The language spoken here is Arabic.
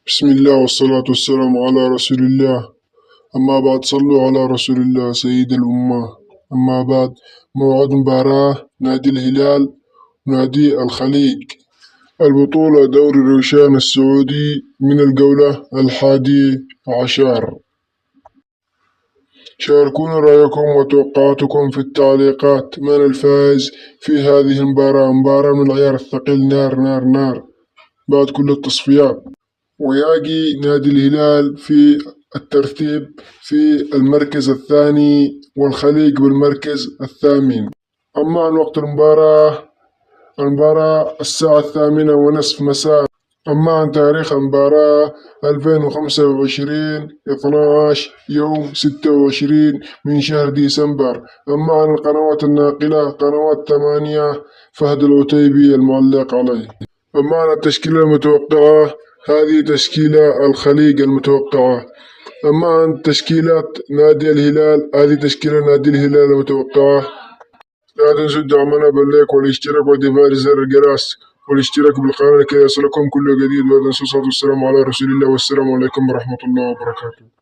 بسم الله والصلاة والسلام على رسول الله. أما بعد، صلوا على رسول الله سيد الأمة. أما بعد، موعد مباراة نادي الهلال ونادي الخليج، البطولة دوري الروشان السعودي من الجولة 11. شاركونا رأيكم وتوقعاتكم في التعليقات. من الفائز في هذه المباراة؟ مباراة من العيار الثقيل، نار نار نار بعد كل التصفيات. ويجي نادي الهلال في الترتيب في المركز الثاني، والخليج بالمركز الثامن. أما عن وقت المباراة الساعة 8:30 مساء. أما عن تاريخ المباراة 2025 12 يوم 26 من شهر ديسمبر. أما عن القنوات الناقلة، قنوات 8 فهد العتيبي المعلق عليه. أما عن التشكيلة المتوقعة، هذه تشكيلة الخليج المتوقعة. أما عن تشكيلات نادي الهلال، هذه تشكيلة نادي الهلال المتوقعة. لا تنسوا دعمنا باللايك والاشتراك وتفعيل زر الجرس والاشتراك بالقناة لكي يصلكم كل جديد. ولا تنسوا الصلاة والسلام على رسول الله، والسلام عليكم ورحمة الله وبركاته.